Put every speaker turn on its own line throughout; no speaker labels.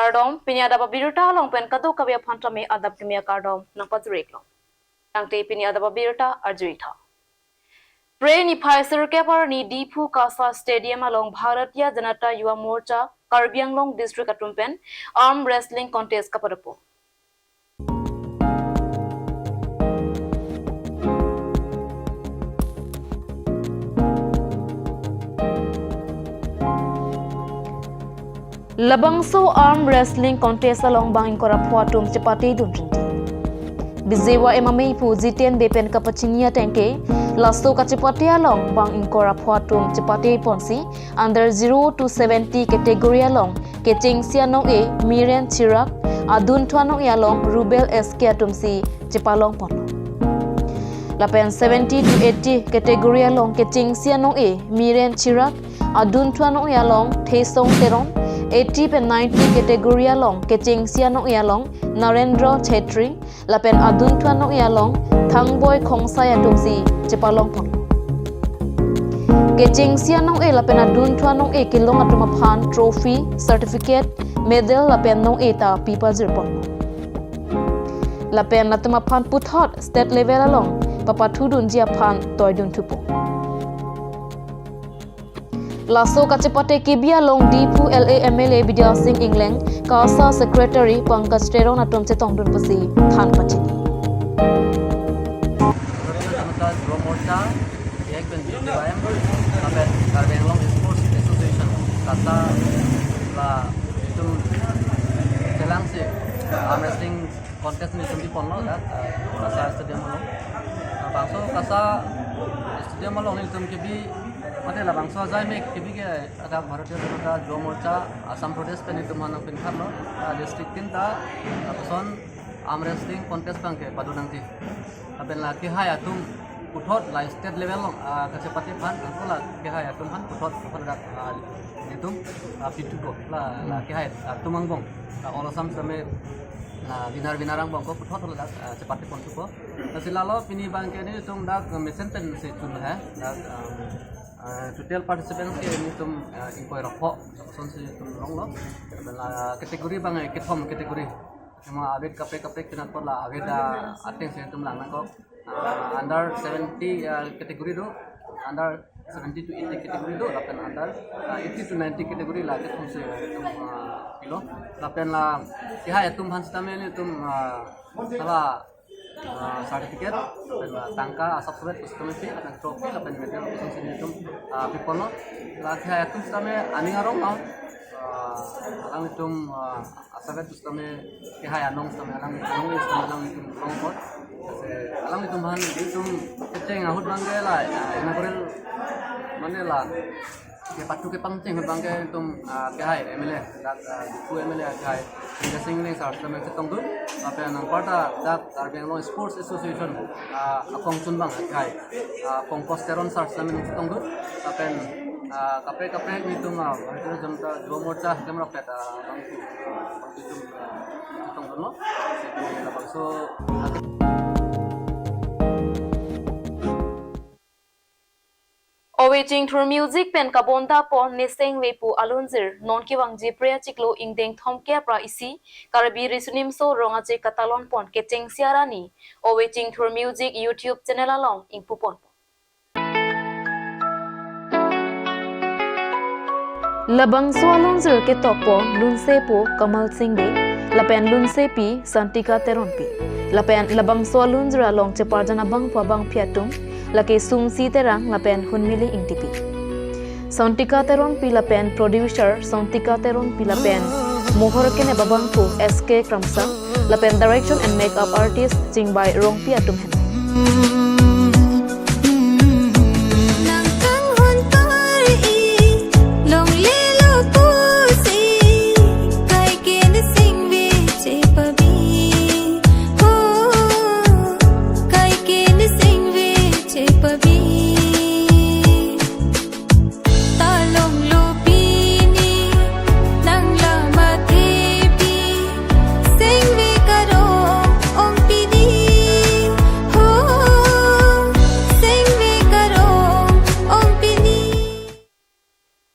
kardom pinya ada babirta long pen kado kabya phanta me adap kimya kardom nang patrek long tangte pinya ada babirta arjuita pre ni phaisar kepar ni dipu kasa stadium along bharatiya janata yuva morcha Karbi Anglong district atumpen arm wrestling contest kaparapo Labangso arm wrestling contest along bang kora phuatum chepati dunjinti Bizewa emamei pu jiten bepen kapachinia tanke lasto kachepati along bang kora phuatum chepati ponsi under 0 to 70 category along keching sianong e miren chirak adun thwanong along rubel sk atumsi chepalong pon Lapen 70 to 80 category along keching sianong e miren chirak adun thwanong along thesong terong 80 and 90 category along keching sianong along Narendra Chetri lapen adun thwanong along thangboy khongsai atumsi chepalong pon keching sianong lapen adun thwanong kilong atuma phan trophy certificate medal lapen nong ta pipa jirpon lapen atuma phan puthot state level along papa thudun jia phan toydun thupo Laso kachepate kibia long dipu LA MLA Vidya Singh England Kasa Secretary Pankaj Teron atom chetong dun pasi than pachini
arm wrestling contest ni sembi ponlo dak kasa stadium along bangso kasa stadium along ni tum kibi mate la bangso jai me kibi ke ada bharatiya janata yuva morcha Assam Pradesh pe ni tum hanang pin kharlo district tin ta person arm wrestling contest bang ke padunang ti aben la ki haya tum puthot la state level long kachepati phan angkola ki haya tum han puthot dak nitum pitu ko la ki haya tumang bong all Assam same binar-binarang bangko puthot dak cepati pon tupo nasilalo pini bangke ni tum dak mesen pen se chun hai dak total participants ke ni tum impoi rakho son se tum long lo kategori bang ketom kategori cuma abet kape kenat por la abet ateng se tum lang ko under 70 kategori do under 70 to 80 category do lapen under 80 to 90 category la ke tum se kilo lapen la kiha tum hans tamel tum sala certificate lapen tangka asap surat ustamesi lapen trophy lapen medal tum se tum pipono la kiha tum tame aning arong mau alang tum asabetustame kiha anong tame alang tum long pot alang tum han tum keceng ahut bangge la inakorel Manila ke patu ke pangceng bangke tum ke hai MLA dak ku MLA ke hai Vidya Singh ni sar sama ketong tu apa yang parta dak Karbi Anglong Sports Association akong sun bang ke hai pongkos teron sar sama ketong tu apa kape ni tum bharatiya janata yuva morcha kemra peta bang tum ketong tu no so
Awaiting through music pen kabonda por neseng wepu alunzir non kiwang je prea chiklo ingdeng thomke pra isi Karbi risunim so ronga je katalon pon kecheng siarani awaiting through music YouTube channel along ingpupon Labang so alunzir ke tokpo lunse po Kamal Singh de lapen lunse pi Santika Teron pi lapen labang so alunzir along cheparjana bang pa bang phiatum laki sumsi terang lapen hunmili ingtipi Santika Teron pi lapen producer Santika Teron pi lapen mohor kene babang ko SK Kramsa lapen direction and makeup artist Jingbai Rongpi atum hen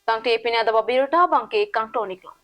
Tangte pinya da babirta bangke kangtonik lo